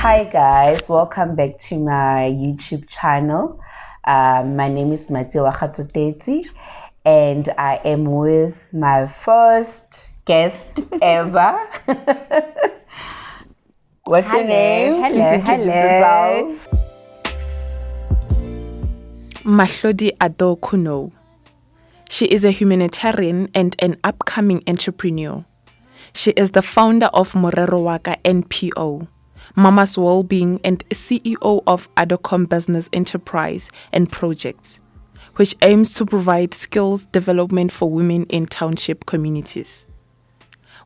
Hi guys, welcome back to my YouTube channel. My name is Mahlodi and I am with my first guest ever. What's your name? Please introduce yourself. Mahlodi Ado Kuno. She is a humanitarian and an upcoming entrepreneur. She is the founder of Morero Waka NPO, Mama's Wellbeing, and CEO of Adocom Business Enterprise and Projects, which aims to provide skills development for women in township communities.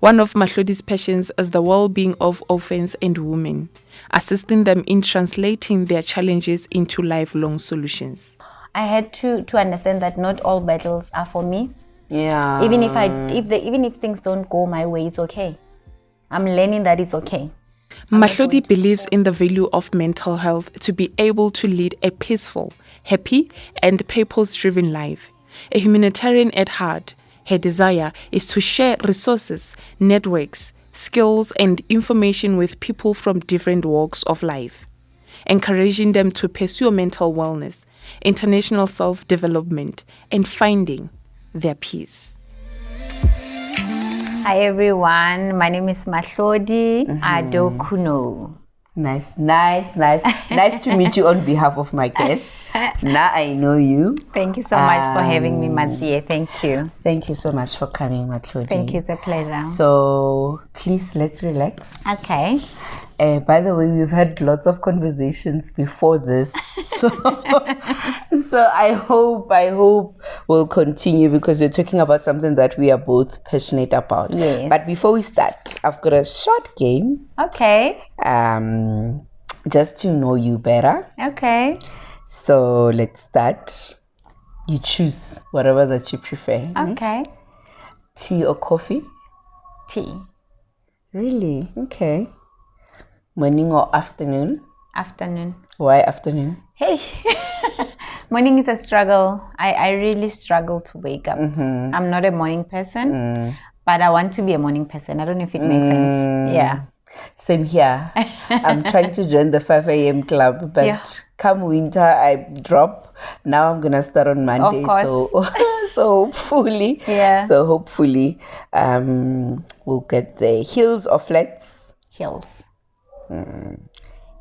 One of Mahlodi's passions is the well-being of orphans and women, assisting them in translating their challenges into lifelong solutions. I had to understand that not all battles are for me. Yeah. Even if things don't go my way, it's okay. I'm learning that it's okay. Mahlodi believes in the value of mental health to be able to lead a peaceful, happy, and purpose-driven life. A humanitarian at heart, her desire is to share resources, networks, skills, and information with people from different walks of life, encouraging them to pursue mental wellness, international self-development, and finding their peace. Hi everyone, my name is Mahlodi Ado Kuno. Nice to meet you on behalf of my guests. Now I know you. Thank you so much for having me, Madzie. Thank you. Thank you so much for coming, Mahlodi. Thank you, it's a pleasure. So please, let's relax. Okay. By the way, we've had lots of conversations before this, so I hope we'll continue because you're talking about something that we are both passionate about. Yes. But before we start, I've got a short game. Okay. Just to know you better. Okay. So let's start. You choose whatever that you prefer. Okay. Tea or coffee? Tea. Really? Okay. Morning or afternoon? Afternoon. Why afternoon? Hey. Morning is a struggle. I really struggle to wake up. I'm not a morning person, but I want to be a morning person. I don't know if it makes sense. Yeah. Same here. I'm trying to join the 5 a.m. club, but come winter, I drop. Now I'm going to start on Monday. Of course. So hopefully, we'll get there. Hills or flats? Hills.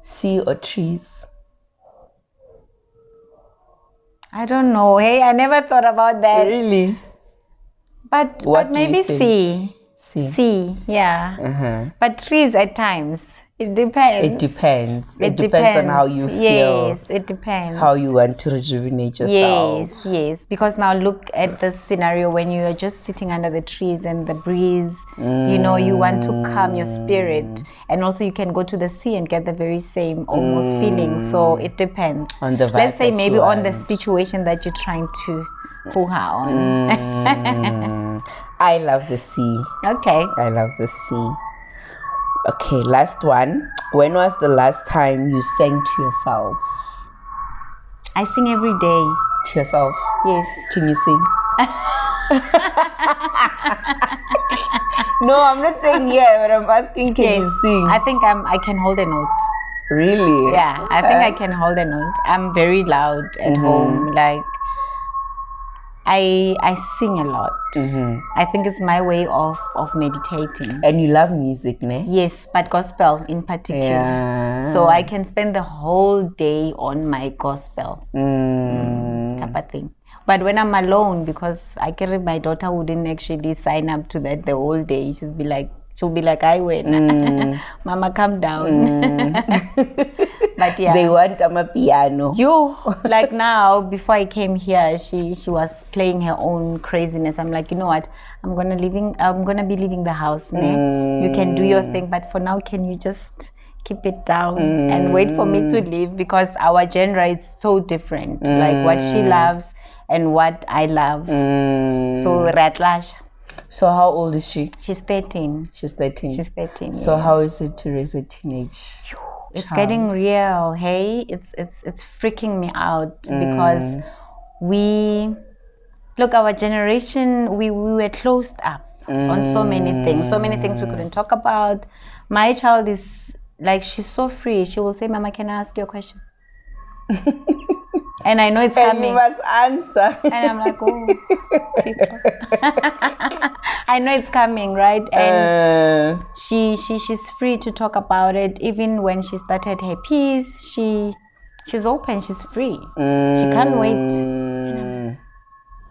Sea or trees? I don't know. Hey, I never thought about that. Really? But What do maybe you think? sea. Sea. Sea, yeah. But trees at times. It depends. It depends. It depends on how you feel. Yes, it depends. How you want to rejuvenate yourself. Yes. Because now look at the scenario when you are just sitting under the trees and the breeze. You know, you want to calm your spirit. And also you can go to the sea and get the very same almost feeling. So it depends. On the vibe. Let's say that maybe you on the want. situation that you're trying to hoo-ha on. I love the sea. Okay. I love the sea. Okay, last one. When was the last time you sang to yourself? I sing every day. To yourself? Yes. Can you sing? No, I'm not saying but I'm asking, can you sing? I think I can hold a note. Really? Yeah, I think I can hold a note. I'm very loud at home. Like, I sing a lot. I think it's my way of meditating. And you love music, ne? Yes, but gospel in particular. Yeah. So I can spend the whole day on my gospel type of thing. But when I'm alone, because I carry my daughter wouldn't actually sign up to that the whole day. She'll be like, I win. Mama, calm down. But yeah. They want a piano. Like now, before I came here, she was playing her own craziness. I'm like, you know what? I'm gonna be leaving the house. You can do your thing, but for now, can you just keep it down and wait for me to leave? Because our genre is so different. Like what she loves and what I love. So Ratlash. So how old is she? She's 13. She's 13. She's 13. So how is it to raise a teenage? It's getting real. Hey, it's freaking me out because our generation, we were closed up on so many things we couldn't talk about. My child is like she's so free. She will say, "Mama, can I ask you a question?" And I know it's And coming. you must answer. And I'm like, oh, Tito. I know it's coming, right? And she's free to talk about it. Even when she started her piece, she's open, she's free. She can't wait.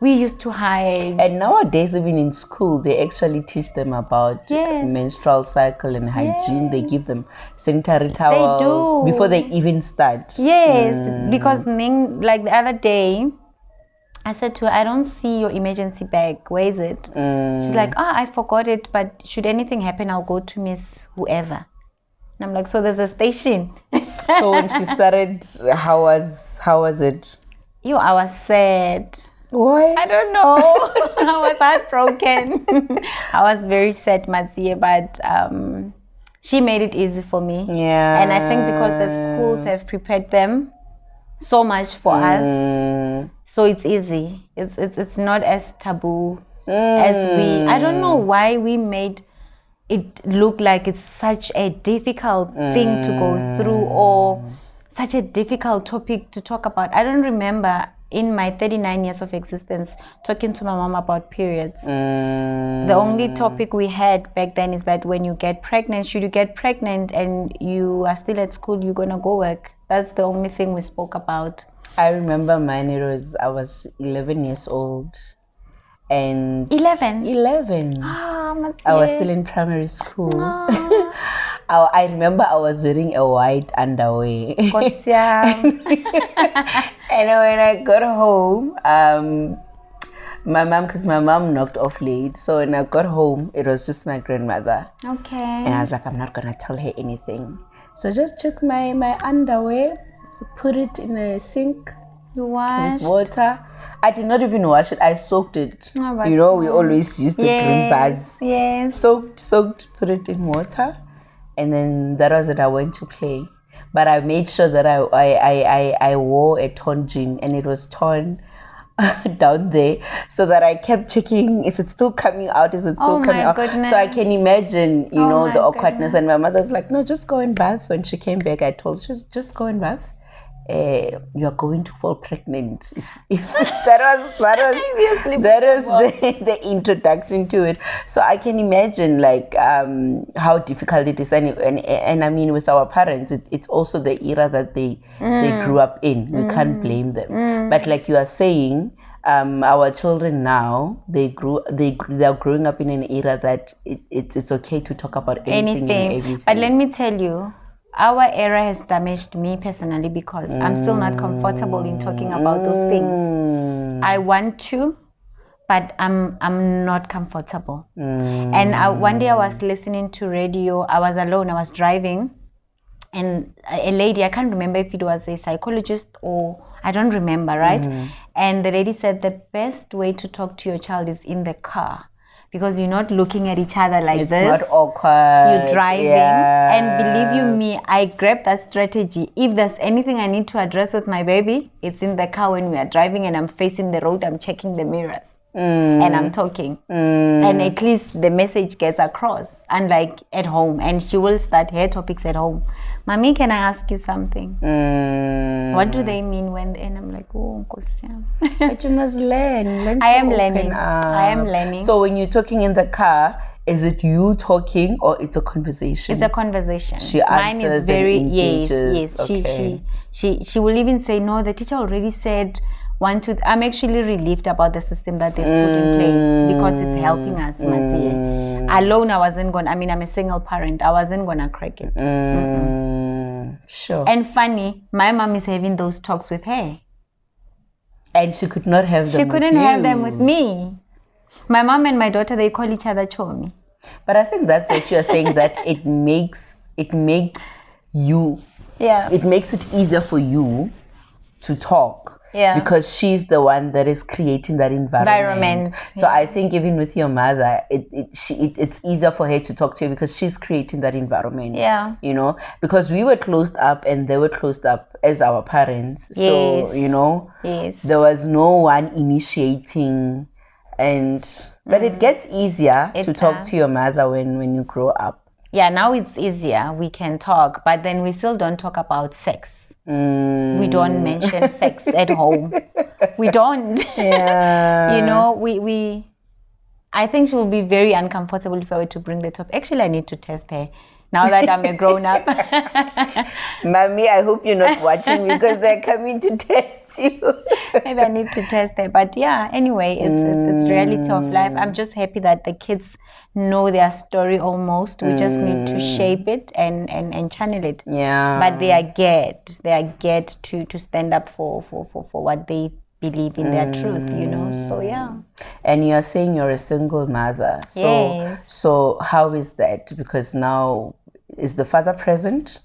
We used to hide. And nowadays, even in school, they actually teach them about Yes. menstrual cycle and hygiene. They give them sanitary towels do. before they even start. Yes, because like the other day, I said to her, I don't see your emergency bag. Where is it? She's like, I forgot it, but should anything happen, I'll go to Miss whoever. And I'm like, so there's a station. So when she started, how was it? I was sad. Why? I don't know. I was heartbroken. I was very sad, Matsie, but she made it easy for me. Yeah. And I think because the schools have prepared them so much for us, so it's easy. It's not as taboo as we. I don't know why we made it look like it's such a difficult thing to go through or such a difficult topic to talk about. I don't remember in my 39 years of existence talking to my mom about periods. The only topic we had back then is that when you get pregnant, should you get pregnant and you are still at school, you're gonna go work. That's the only thing we spoke about. I remember mine, I was 11 years old. And 11. I was still in primary school. I remember I was wearing a white underwear. And when I got home, because my mom knocked off late, so when I got home, it was just my grandmother. Okay. And I was like, I'm not gonna tell her anything. So I just took my underwear, put it in a sink You with washed. water. I did not even wash it. I soaked it. Oh, but we always use the green bars. Yes. Soaked, put it in water, and then that was it. I went to play, but I made sure that I wore a torn jean, and it was torn down there, so that I kept checking, is it still coming out? Is it still coming out? Goodness. So I can imagine, Oh know, my the awkwardness. goodness. And my mother's like, no, just go and bath. When she came back, I told her, just go and bath. You are going to fall pregnant. If that was the introduction to it. So I can imagine like how difficult it is, and I mean with our parents, it's also the era that they grew up in. We can't blame them. But like you are saying, our children now they are growing up in an era that it's okay to talk about anything and everything. But let me tell you, our era has damaged me personally because I'm still not comfortable in talking about those things. I want to, but I'm not comfortable. And one day I was listening to radio. I was alone. I was driving, and a lady, I can't remember if it was a psychologist or I don't remember, right? And the lady said the best way to talk to your child is in the car, because you're not looking at each other like this. It's not awkward. You're driving. Yeah. And believe you me, I grabbed that strategy. If there's anything I need to address with my baby, it's in the car when we are driving and I'm facing the road, I'm checking the mirrors. And I'm talking. And at least the message gets across. Unlike at home. And she will start her topics at home. Mommy, can I ask you something? What do they mean when? And I'm like, oh, Nkosi. But you must learn. I am learning. So when you're talking in the car, is it you talking or it's a conversation? It's a conversation. She Mine answers is very and engages. yes. Okay. She will even say, no, the teacher already said 1, 2. I'm actually relieved about the system that they've put in place because it's helping us, Matsie. Alone, I wasn't going. I mean, I'm a single parent. I wasn't gonna crack it. Sure. And funny, my mom is having those talks with her. And she could not have them. She couldn't have them with me. My mom and my daughter, they call each other Chomi. But I think that's what you're saying, that it makes you. Yeah. It makes it easier for you to talk. Yeah. Because she's the one that is creating that environment. So I think even with your mother, it's easier for her to talk to you because she's creating that environment. Yeah. Because we were closed up and they were closed up as our parents. Yes. So, Yes. there was no one initiating, but it gets easier to talk to your mother when you grow up. Yeah, now it's easier. We can talk, but then we still don't talk about sex. We don't mention sex at home. We don't. Yeah. You know, I think she will be very uncomfortable if I were to bring the topic. Actually, I need to test her now that I'm a grown up. Mommy, I hope you're not watching because they're coming to test you. Maybe I need to test her. But yeah, anyway, it's reality of life. I'm just happy that the kids know their story almost. We just need to shape it and channel it. Yeah. But they are geared to stand up for what they believe in their truth, you know. So yeah. And you're saying you're a single mother. Yes. So how is that? Because now, is the father present?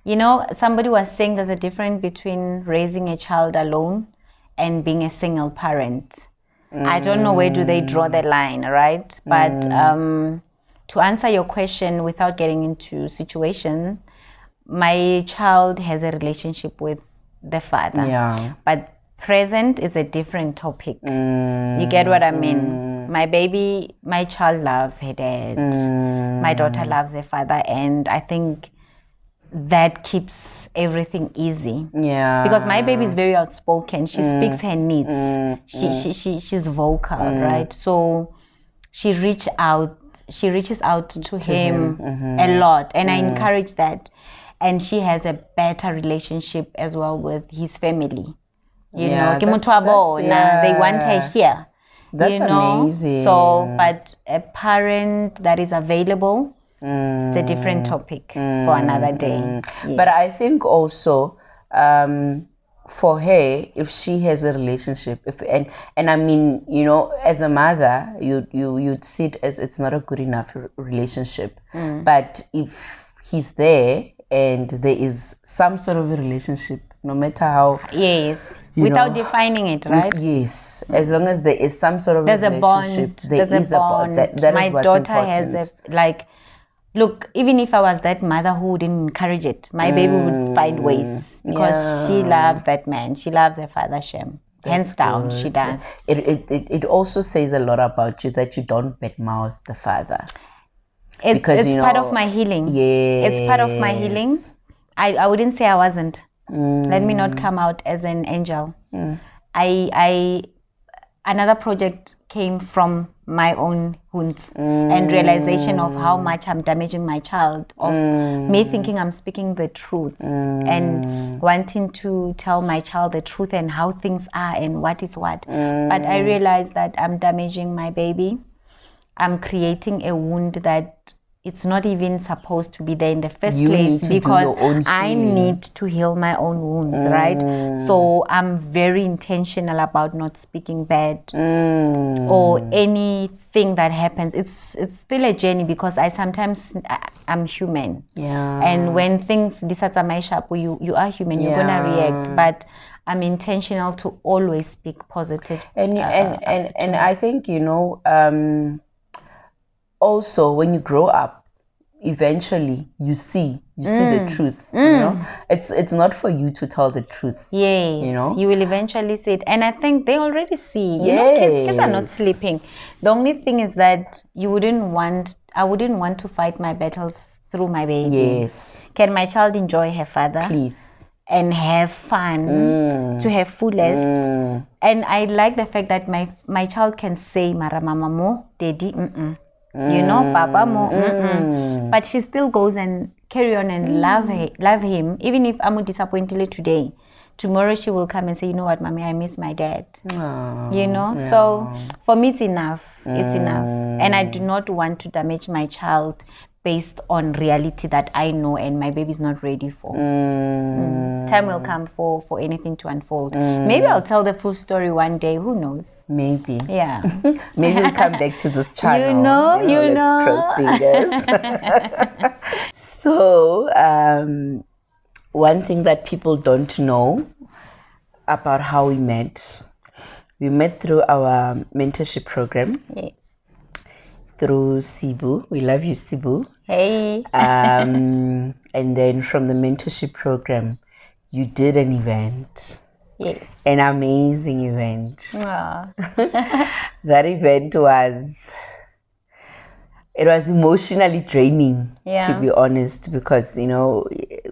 You know, somebody was saying there's a difference between raising a child alone and being a single parent. I don't know where do they draw the line, right? But to answer your question without getting into situation, my child has a relationship with the father. Yeah. But present is a different topic. You get what I mean? My child loves her dad. My daughter loves her father, and I think that keeps everything easy. Yeah. Because my baby is very outspoken. She speaks her needs. She's vocal, right? So she reaches out to him a lot, and I encourage that. And she has a better relationship as well with his family. You know, they want her here. That's amazing. So, but a parent that is available, it's a different topic for another day. Yeah. But I think also for her, if she has a relationship, and I mean, you know, as a mother, you'd see it as it's not a good enough relationship. But if he's there and there is some sort of a relationship, no matter how, without defining it, right? Yes, as long as there is some sort of there's a relationship, there's a bond. That my is what's daughter important. has look, even if I was that mother who didn't encourage it, my baby would find ways because she loves that man. She loves her father, Shem. Hands down, she does. It also says a lot about you that you don't badmouth the father. It's part of my healing. Yeah, it's part of my healing. I wouldn't say I wasn't. Let me not come out as an angel. Another project came from my own wounds and realization of how much I'm damaging my child, of me thinking I'm speaking the truth and wanting to tell my child the truth and how things are and what is what. But I realized that I'm damaging my baby. I'm creating a wound that it's not even supposed to be there in the first place, because I need to heal my own wounds, right? So I'm very intentional about not speaking bad or anything that happens. It's still a journey, because I'm human. Yeah. And when things you are human, you're gonna react. But I'm intentional to always speak positive. And I think, you know, also when you grow up, eventually you see the truth. You know, it's not for you to tell the truth. Yes, you know, you will eventually see it, and I think they already see. You know, kids are not sleeping. The only thing is that I wouldn't want to fight my battles through my baby. Yes. Can my child enjoy her father? Please. And have fun to her fullest. And I like the fact that my child can say, Mara mama mo, daddy, you know, papa mo, but she still goes and carry on and love him, even if I'm disappointed today. Tomorrow she will come and say, you know what, mommy, I miss my dad. You know, so for me it's enough. It's enough. And I do not want to damage my child based on reality that I know and my baby's not ready for. Time will come for anything to unfold. Maybe I'll tell the full story one day. Who knows? Maybe. Yeah. Maybe we'll come back to this channel. You know. Let's cross fingers. So, one thing that people don't know about how we met through our mentorship program. Yes. Through Sibu. We love you, Sibu. Hey. And then from the mentorship program, you did an event. Yes. An amazing event. Aww. That event was it was emotionally draining, Yeah. to be honest, because, you know,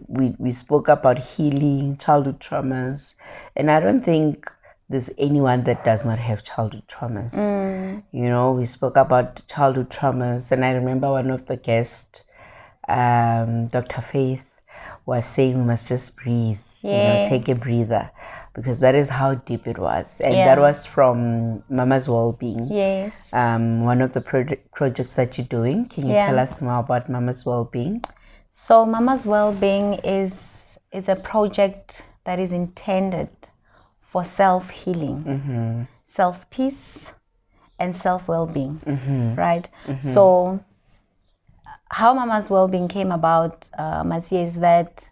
we spoke about healing childhood traumas, and I don't think there's anyone that does not have childhood traumas. You know, we spoke about childhood traumas, and I remember one of the guests, Dr. Faith, was saying we must just breathe, you know, take a breather, because that is how deep it was. And that was from Mama's Wellbeing. Yes. One of the projects that you're doing. Can you tell us more about Mama's Wellbeing? So Mama's Wellbeing is a project that is intended for self-healing, self-peace, and self-well-being, right? So how Mama's Wellbeing came about, Masia, is that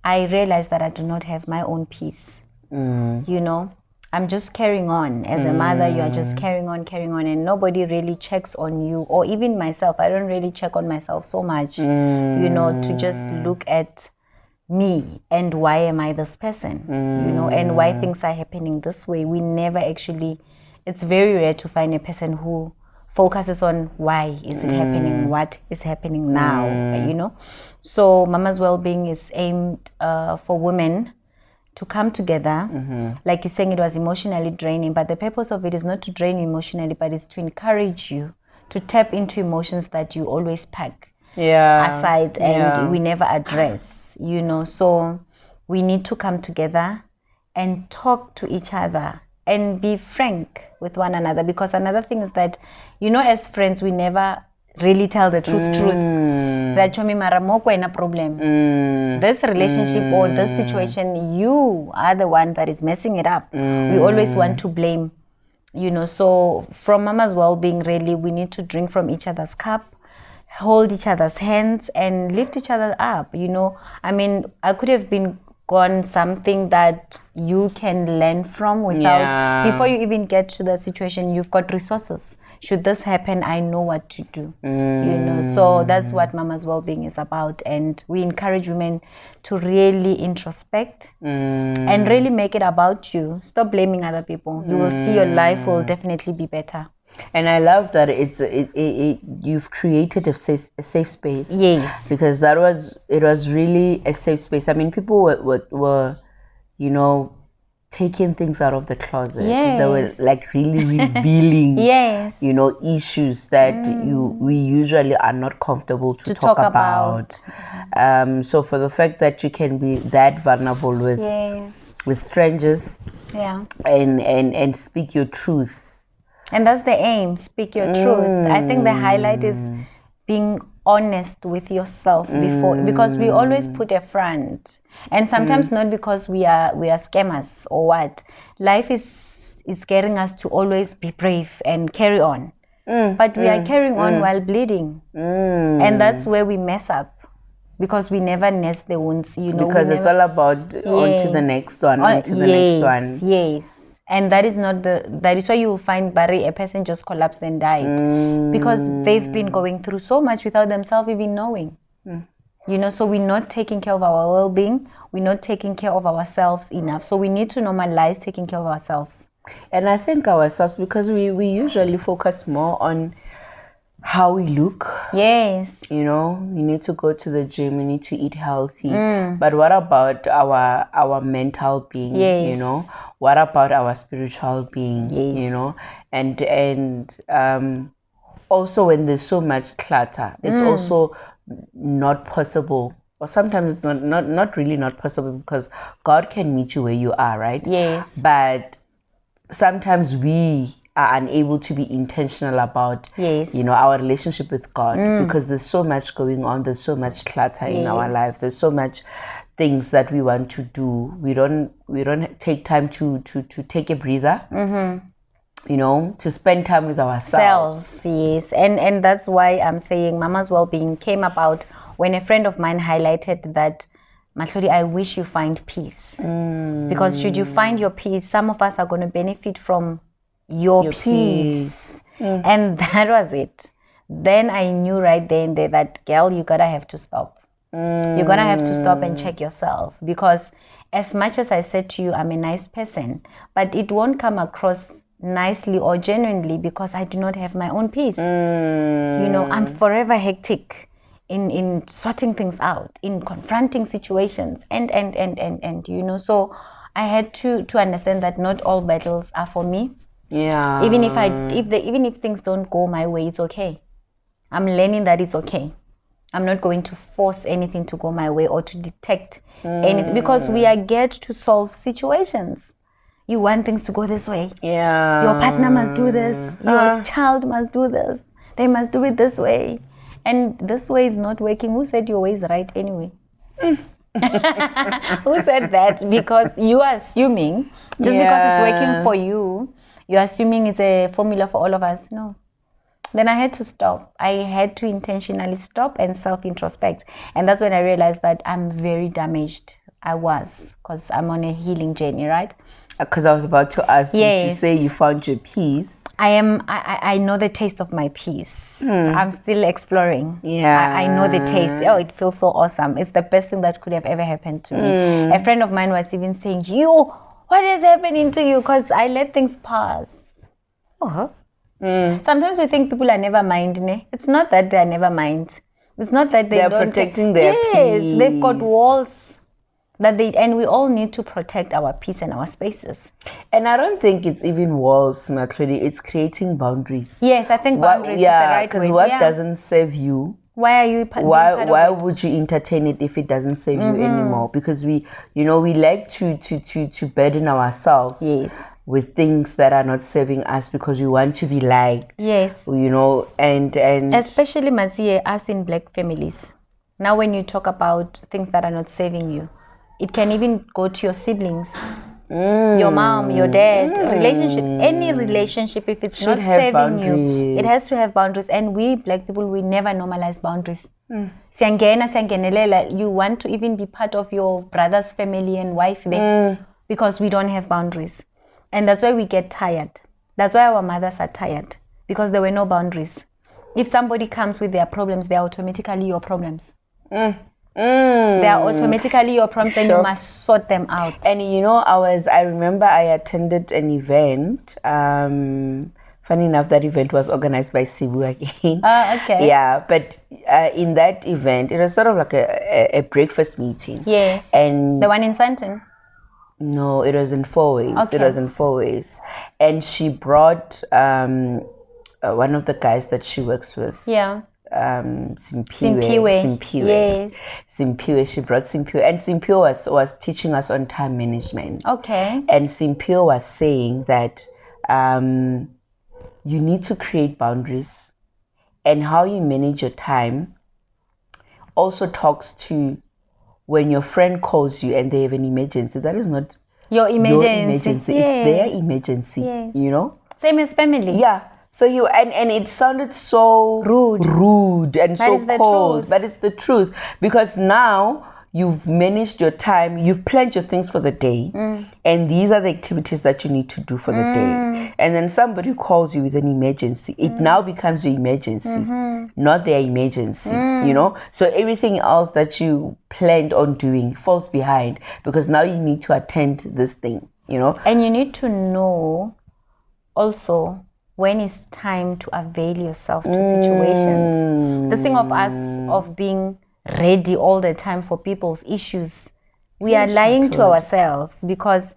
I realized that I do not have my own peace. You know, I'm just carrying on. As a mother, you are just carrying on, and nobody really checks on you, or even myself. I don't really check on myself so much, you know, to just look at me and why am I this person, you know, and why things are happening this way. We never actually, it's very rare to find a person who focuses on why is it happening, what is happening now, you know. So Mama's Wellbeing is aimed for women to come together. Like you're saying, it was emotionally draining, but the purpose of it is not to drain you emotionally, but it's to encourage you to tap into emotions that you always pack aside and we never address, you know. So we need to come together and talk to each other and be frank with one another, because another thing is that, you know, as friends we never really tell the truth that chomi maramoko ina problem, this relationship or this situation, you are the one that is messing it up. We always want to blame, you know. So from Mama's Wellbeing, really we need to drink from each other's cup, hold each other's hands and lift each other up, you know. I mean, I could have been gone something that you can learn from without, before you even get to that situation, you've got resources. Should this happen, I know what to do, you know. So that's what Mama's Wellbeing is about, and we encourage women to really introspect and really make it about you. Stop blaming other people. You will see your life will definitely be better. And I love that you've created a safe space. Yes. Because it was really a safe space. I mean, people were you know, taking things out of the closet. Yes. They were like really revealing, Yes. you know, issues that we usually are not comfortable to talk about. So for the fact that you can be that vulnerable with strangers, and speak your truth. And that's the aim, speak your truth. I think the highlight is being honest with yourself before, because we always put a front. And sometimes not because we are scammers or what. Life is getting us to always be brave and carry on. But we are carrying on while bleeding. And that's where we mess up, because we never nurse the wounds, you know. Because it's all about on to the next one, on to the next one. Yes. And that is why you will find Barry, a person just collapsed and died, because they've been going through so much without themselves even knowing. You know, so we're not taking care of our well-being, we're not taking care of ourselves enough. So we need to normalize taking care of ourselves. And I think ourselves, because we usually focus more on how we look. Yes. You know, we need to go to the gym, we need to eat healthy. But what about our mental being? Yes. You know, what about our spiritual being? Yes. You know, and also when there's so much clutter, it's also not possible, or sometimes it's not really not possible, because God can meet you where you are, right? Yes. But sometimes we are unable to be intentional about, you know, our relationship with God, because there's so much going on, there's so much clutter in our life, there's so much things that we want to do. We don't take time to take a breather, you know, to spend time with ourselves. Yes. And that's why I'm saying Mama's Wellbeing came about when a friend of mine highlighted that, Mahlodi, I wish you find peace, because should you find your peace, some of us are going to benefit from your peace. And that was it. Then I knew right there and there that, girl, you gotta have to stop. You're gonna have to stop and check yourself, because as much as I said to you, I'm a nice person, but it won't come across nicely or genuinely because I do not have my own peace. You know, I'm forever hectic in sorting things out, in confronting situations, and you know, so I had to understand that not all battles are for me. Yeah. Even if things don't go my way, it's okay. I'm learning that it's okay. I'm not going to force anything to go my way or to detect anything, because we are geared to solve situations. You want things to go this way. Yeah. Your partner must do this. Your child must do this. They must do it this way. And this way is not working. Who said your way is right anyway? Who said that? Because you are assuming, just because it's working for you, you're assuming it's a formula for all of us. No. Then I had to stop. I had to intentionally stop and self-introspect. And that's when I realized that I'm very damaged. I was, because I'm on a healing journey, right? Because I was about to ask you to say you found your peace. I know the taste of my peace. I'm still exploring. Yeah. I know the taste. Oh, it feels so awesome. It's the best thing that could have ever happened to me. A friend of mine was even saying, what is happening to you? Because I let things pass. Sometimes we think people are never mind. Ne? It's not that they are never mind. It's not that they are don't protecting their peace. Yes, they've got walls. And we all need to protect our peace and our spaces. And I don't think it's even walls, Mahlodi. It's creating boundaries. Yes, I think boundaries is the right word. Because what doesn't serve you, why are you why would you entertain it if it doesn't serve you anymore? Because we like to burden ourselves with things that are not serving us because we want to be liked. Yes. You know, and especially Mazie, us in black families. Now when you talk about things that are not serving you, it can even go to your siblings, your mom, your dad, relationship, any relationship. If it's not serving you, it has to have boundaries. And we black people, we never normalize boundaries. You want to even be part of your brother's family and wife there because we don't have boundaries. And that's why we get tired. That's why our mothers are tired, because there were no boundaries. If somebody comes with their problems, they are automatically your problems. They are automatically your problems, and you must sort them out. And you know, I remember I attended an event. Funny enough, that event was organized by Sibu again. Okay. Yeah, but in that event, it was sort of like a breakfast meeting. Yes. And the one in Santon? No, it was in Fourways. Okay. It was in Fourways. And she brought one of the guys that she works with. Yeah. Simpiwe. Yes. Simpiwe. She brought Simpiwe. And Simpiwe was teaching us on time management. Okay. And Simpiwe was saying that you need to create boundaries, and how you manage your time also talks to when your friend calls you and they have an emergency. That is not your emergency. Yes. It's their emergency. Yes. You know? Same as family. Yeah. So and it sounded so rude and so cold. But it's the truth, because now you've managed your time, you've planned your things for the day, and these are the activities that you need to do for the day. And then somebody calls you with an emergency. It now becomes your emergency, not their emergency, you know? So everything else that you planned on doing falls behind, because now you need to attend this thing, you know? And you need to know also when it's time to avail yourself to situations. This thing of us, of being ready all the time for people's issues, we are lying to ourselves, because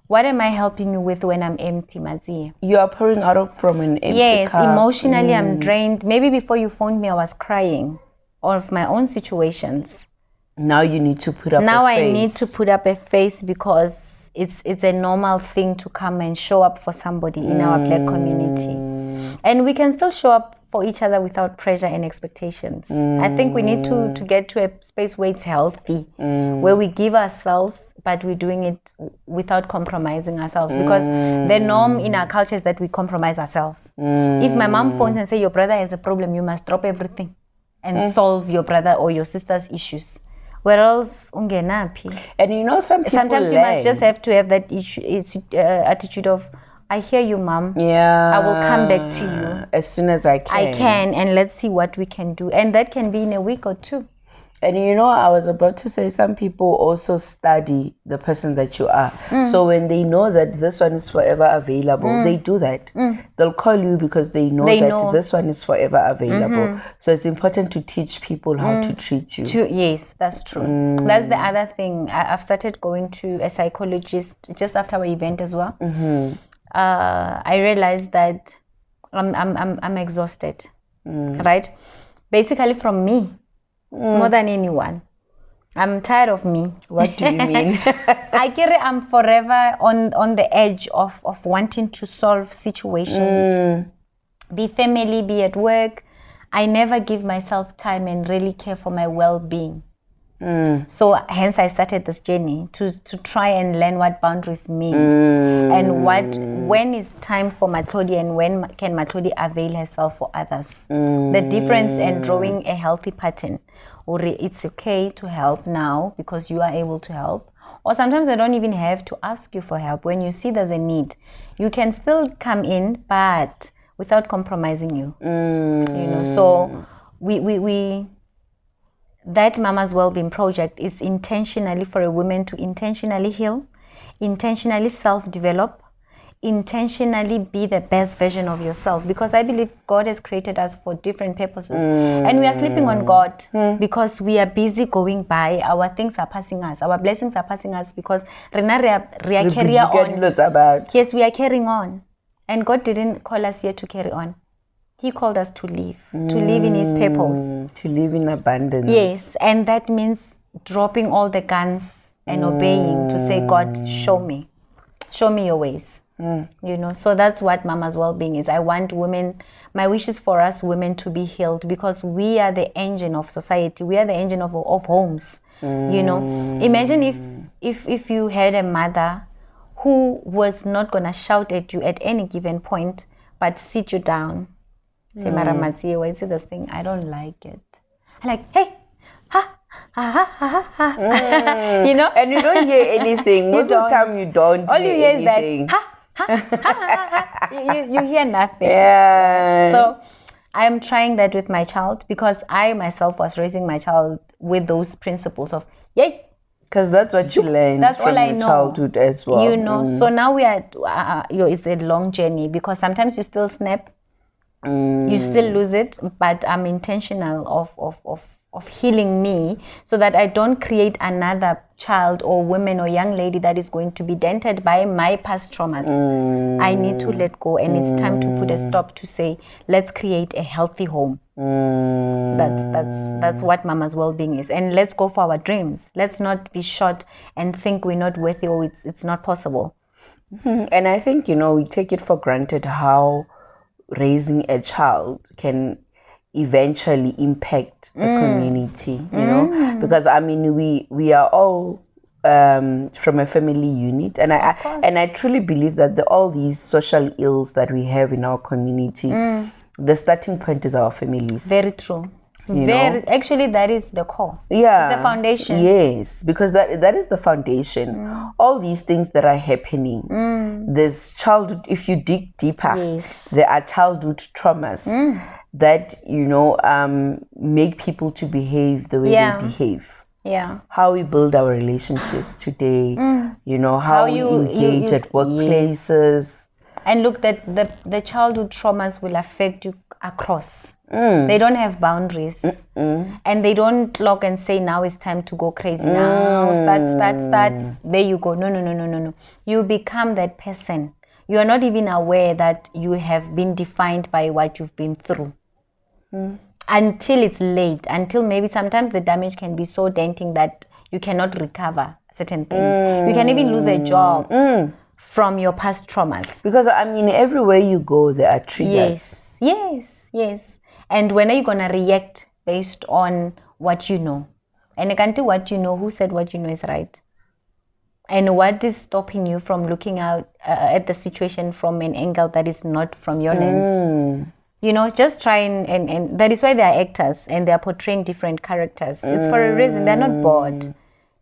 what am I helping you with when I'm empty, Mazie? You are pouring out from an empty cup. Emotionally I'm drained. Maybe before you phoned me I was crying of my own situations. Now you need to put up a face. Now I need to put up a face, because it's a normal thing to come and show up for somebody in our black community. And we can still show up for each other without pressure and expectations. I think we need to get to a space where it's healthy, where we give ourselves, but we're doing it without compromising ourselves. Because the norm in our culture is that we compromise ourselves. If my mom phones and says, your brother has a problem, you must drop everything and solve your brother or your sister's issues. Whereas, and you know, sometimes you must just have to have that attitude of, I hear you, Mom. Yeah. I will come back to you as soon as I can. And let's see what we can do. And that can be in a week or two. And I was about to say some people also study the person that you are. So when they know that this one is forever available, they do that. They'll call you because they know this one is forever available. So it's important to teach people how to treat you. Yes, that's true. That's the other thing. I've started going to a psychologist just after our event as well. I realized that I'm exhausted, right? Basically from me. More than anyone. I'm tired of me. What do you mean? I'm forever on the edge of wanting to solve situations. Be family, be at work. I never give myself time and really care for my well-being. So hence I started this journey to try and learn what boundaries means and when is time for Mahlodi and when can Mahlodi avail herself for others. The difference in drawing a healthy pattern. Or it's okay to help now because you are able to help. Or sometimes I don't even have to ask you for help. When you see there's a need, you can still come in, but without compromising you. So we that Mama's Wellbeing Project is intentionally for a woman to intentionally heal, intentionally self-develop, intentionally be the best version of yourself, because I believe God has created us for different purposes and we are sleeping on God because we are busy going by. Our things are passing us, our blessings are passing us because we are carrying on. Yes, we are carrying on, and God didn't call us here to carry on. He called us to live in His purpose, to live in abundance. Yes, and that means dropping all the guns and obeying to say, God, show me your ways. So that's what Mama's Wellbeing is. I want women, my wish is for us women to be healed because we are the engine of society. We are the engine of homes. Imagine if you had a mother who was not going to shout at you at any given point, but sit you down. Say, Maramatsi, why is this thing? I don't like it. I like, hey, ha, ha, ha, ha, ha. And you don't hear anything. Most of the time you don't. All you hear anything. is that, ha, ha, ha, ha, ha. You hear nothing. Yeah. So I am trying that with my child because I myself was raising my child with those principles of, yay. Because that's what you learned from your childhood as well. So now we are, it's a long journey because sometimes you still snap. You still lose it, but I'm intentional of healing me so that I don't create another child or woman or young lady that is going to be dented by my past traumas. I need to let go, and it's time to put a stop to say, let's create a healthy home. That's what Mama's Wellbeing is, and let's go for our dreams. Let's not be short and think we're not worthy or it's not possible. And I think we take it for granted how raising a child can eventually impact the community, because we are all from a family unit, and I truly believe that all these social ills that we have in our community, the starting point is our families. Very true. Actually, that is the core. Yeah, it's the foundation. Yes, because that is the foundation. All these things that are happening, there's childhood. If you dig deeper, there are childhood traumas that make people to behave the way they behave. Yeah, how we build our relationships today. How we engage at workplaces. And look, that the childhood traumas will affect you across. They don't have boundaries. And they don't lock and say, now it's time to go crazy. Now start. There you go. No. You become that person. You are not even aware that you have been defined by what you've been through. Until it's late. Until maybe sometimes the damage can be so denting that you cannot recover certain things. You can even lose a job from your past traumas. Because everywhere you go, there are triggers. Yes. And when are you going to react based on what you know? And again, to what you know, who said what you know is right? And what is stopping you from looking out at the situation from an angle that is not from your lens? Just try and that is why they are actors and they are portraying different characters. It's for a reason. They're not bored.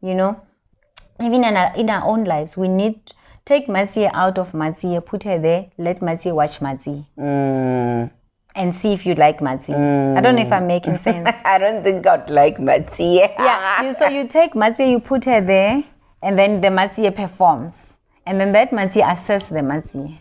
Even in our own lives, we need to take Matsie out of Matsie, put her there, let Matsie watch Matsie. and see if you like Matsi. I don't know if I'm making sense. I don't think I'd like Matsi. Yeah, so you take Matsi, you put her there, and then the Matsi performs. And then that Matsi assesses the Matsi.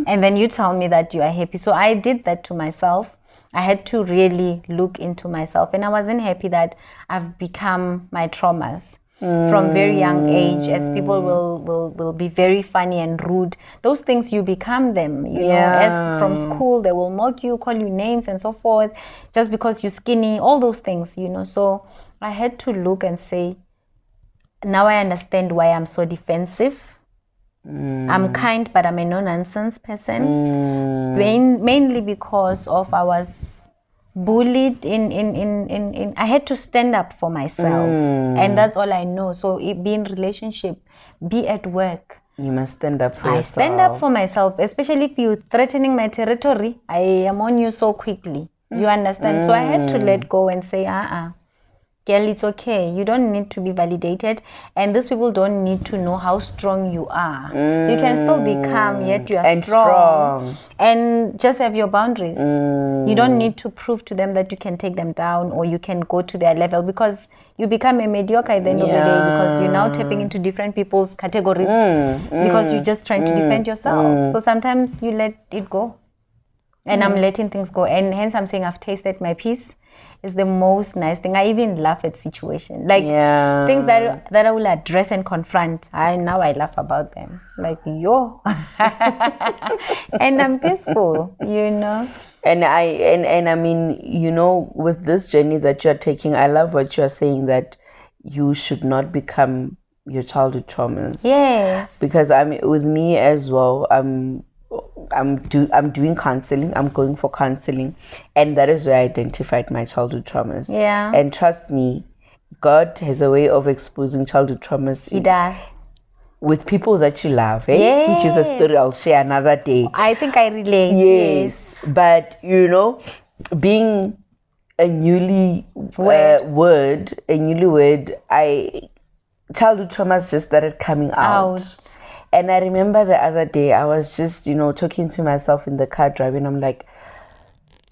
And then you tell me that you are happy. So I did that to myself. I had to really look into myself. And I wasn't happy that I've become my traumas. From very young age, as people will be very funny and rude, those things you become them, you know. As from school they will mock you, call you names and so forth, just because you're skinny, all those things, you know. So I had to look and say, now I understand why I'm so defensive. I'm kind, but I'm a no-nonsense person. Mainly because of I was bullied in I had to stand up for myself, and that's all I know. So be in relationship, be at work, you must stand up for yourself. I stand up for myself, especially if you're threatening my territory. I am on you so quickly, you understand. So I had to let go and say, girl, it's okay. You don't need to be validated, and these people don't need to know how strong you are. You can still be calm, yet you are strong. And just have your boundaries. You don't need to prove to them that you can take them down or you can go to their level, because you become a mediocre at the end of the day, because you're now tapping into different people's categories because you're just trying to defend yourself. So sometimes you let it go. And I'm letting things go. And hence I'm saying I've tasted my peace. Is the most nice thing. I even laugh at situations, like things that I will address and confront. Now I laugh about them, like yo, and I'm peaceful, you know. And I mean, you know, with this journey that you're taking, I love what you're saying, that you should not become your childhood traumas. Yes. Because with me as well. I'm doing counseling. I'm going for counseling, and that is where I identified my childhood traumas. Yeah. And trust me, God has a way of exposing childhood traumas. He does. With people that you love, eh? Yes. Which is a story I'll share another day. I think I relate. Yes. But you know, being a newlywed, childhood traumas just started coming out. And I remember the other day, I was just, you know, talking to myself in the car driving. I'm like,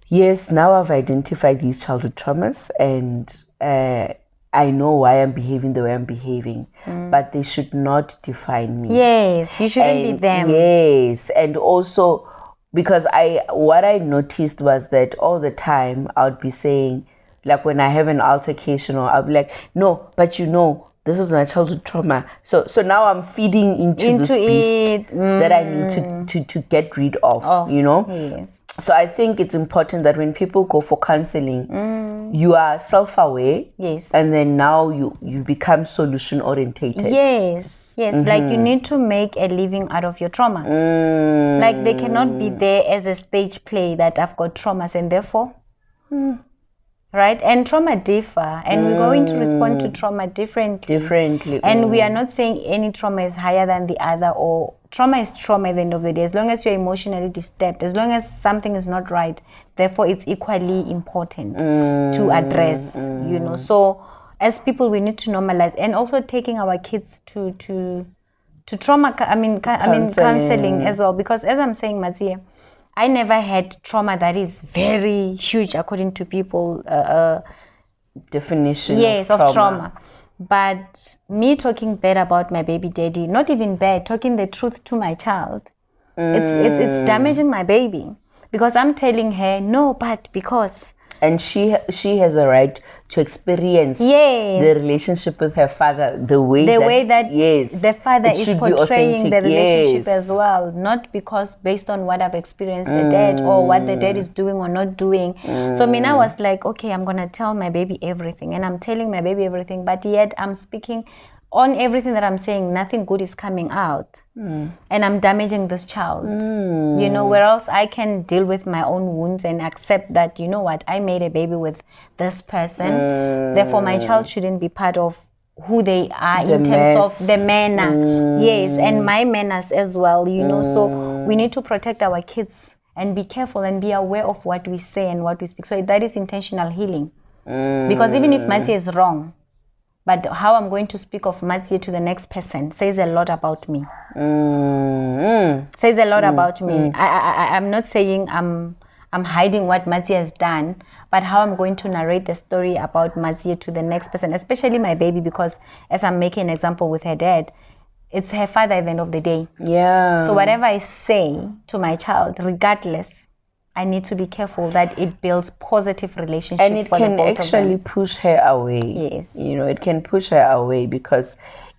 yes, now I've identified these childhood traumas, and I know why I'm behaving the way I'm behaving, but they should not define me. Yes, you shouldn't be them. Yes, and also because what I noticed was that all the time I would be saying, like when I have an altercation, or I'll be like, no, but you know, this is my childhood trauma. So now I'm feeding into this beast that I need to get rid of, you know? Yes. So I think it's important that when people go for counseling, you are self-aware. Yes. And then now you become solution-orientated. Yes. Yes. Like you need to make a living out of your trauma. Like they cannot be there as a stage play that I've got traumas and therefore... Right? And trauma differ, and we're going to respond to trauma differently. And we are not saying any trauma is higher than the other, or trauma is trauma at the end of the day. As long as you're emotionally disturbed, as long as something is not right, therefore it's equally important to address, you know. So as people, we need to normalize, and also taking our kids to trauma, counseling as well, because as I'm saying, Matsie, I never had trauma that is very huge according to people. Definition of trauma. But me talking bad about my baby daddy, not even bad, talking the truth to my child, it's damaging my baby, because I'm telling her, no, but because... And she has a right to experience the relationship with her father the way that the father is portraying the relationship as well, not because based on what I've experienced the dad or what the dad is doing or not doing. So I was like, okay, I'm gonna tell my baby everything, and I'm telling my baby everything, but yet I'm speaking on everything that I'm saying, nothing good is coming out. And I'm damaging this child. You know, where else I can deal with my own wounds and accept that, you know what, I made a baby with this person. Therefore, my child shouldn't be part of who they are in terms of the manner. Yes, and my manners as well, you know. So we need to protect our kids and be careful and be aware of what we say and what we speak. So that is intentional healing. Because even if Matsie is wrong, but how I'm going to speak of Matsie to the next person says a lot about me. Says a lot about me. I'm not saying I'm I'm hiding what Matsi has done, but how I'm going to narrate the story about Matsi to the next person, especially my baby, because as I'm making an example with her dad, it's her father at the end of the day. Yeah. So whatever I say to my child, regardless, I need to be careful that it builds positive relationship. And it for can the both actually of them. push her away. Yes. You know, it can push her away because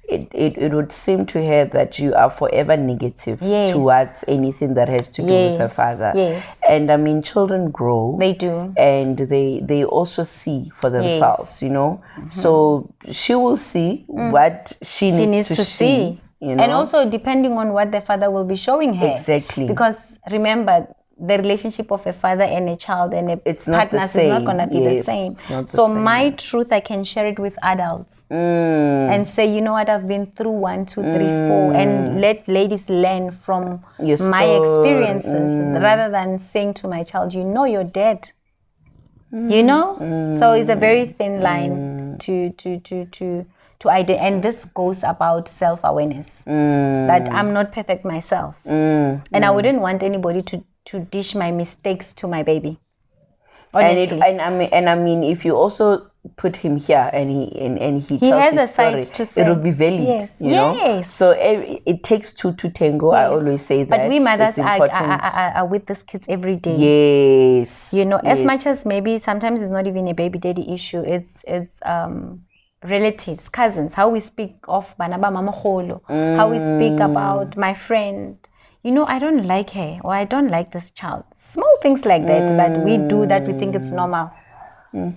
it would seem to her that you are forever negative Yes. towards anything that has to do with her Yes. father. Yes. And I mean, children grow. They do. And they also see for themselves, you know. So she will see what she needs to see. You know? And also depending on what the father will be showing her. Exactly. Because remember, the relationship of a father and a child and a partner is not going to be the same. So my truth, I can share it with adults and say, you know what, I've been through 1, 2, 3, 4, and let ladies learn from my experiences rather than saying to my child, you know, you're dead. You know? So it's a very thin line to identify, and this goes about self-awareness that I'm not perfect myself, and I wouldn't want anybody to dish my mistakes to my baby. Honestly. And I mean, if you also put him here and he tells has his a side story, to say. it will be valid. Yes. You know. So it takes two to tango. I always say that. But we mothers are with these kids every day. Yes. You know, as much as maybe sometimes it's not even a baby daddy issue. It's relatives, cousins, how we speak of Banaba Mama Holo, how we speak about my friend. You know, I don't like her, or I don't like this child. Small things like that we do that we think it's normal.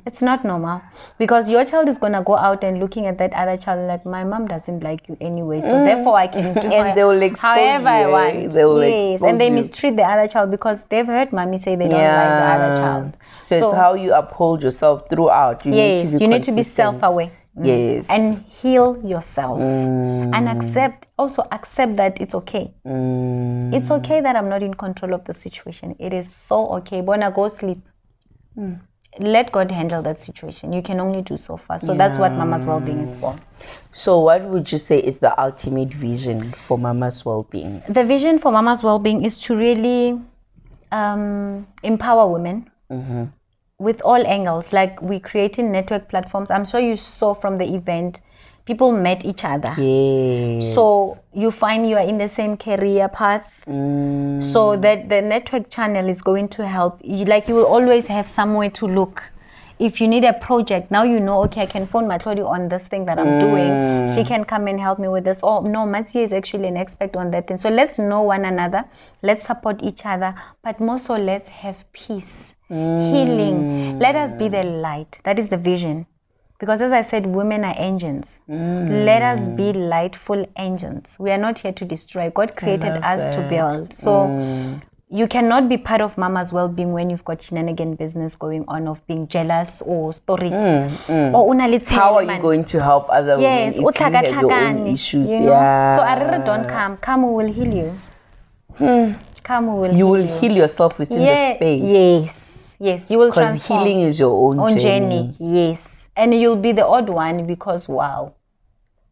It's not normal, because your child is going to go out and looking at that other child like, my mom doesn't like you anyway, so therefore I can do and they will however I want. Yes, and they mistreat the other child because they've heard mommy say they don't like the other child. So it's how you uphold yourself throughout. You need to be self-aware. Yes. And heal yourself. And accept that it's okay. It's okay that I'm not in control of the situation. It is so okay. Bona, go sleep. Let God handle that situation. You can only do so far. So that's what Mama's well-being is for. So what would you say is the ultimate vision for Mama's well-being? The vision for Mama's well-being is to really empower women. With all angles, like we're creating network platforms. I'm sure you saw from the event, people met each other. Yes. So you find you are in the same career path. So that the network channel is going to help. You will always have somewhere to look. If you need a project, now you know, okay, I can phone Mahlodi on this thing that I'm doing. She can come and help me with this. Oh, no, Matsi is actually an expert on that thing. So let's know one another. Let's support each other. But more so, let's have peace. Healing. Let us be the light. That is the vision. Because as I said, women are engines. Let us be lightful engines. We are not here to destroy. God created us to build. So you cannot be part of Mama's well-being when you've got shenanigan business going on of being jealous or stories. How are you going to help other women if you have your own issues? You know? So I really don't come. Come, we will heal you. Come, we will you will heal yourself within the space. Yes, you will transform. Because healing is your own journey. Yes. And you'll be the odd one because, wow.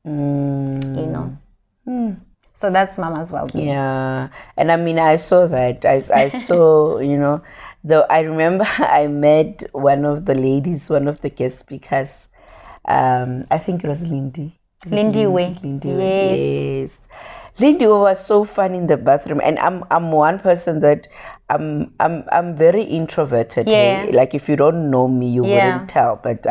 You know. So that's Mama's well-being. Yeah. And I mean, I saw that. I saw, you know, though I remember I met one of the ladies, one of the guest speakers. I think it was Lindy. Lindy Way. Yes. Lindy was so fun in the bathroom, and I'm one person that I'm very introverted. Yeah. Like if you don't know me, you wouldn't tell. But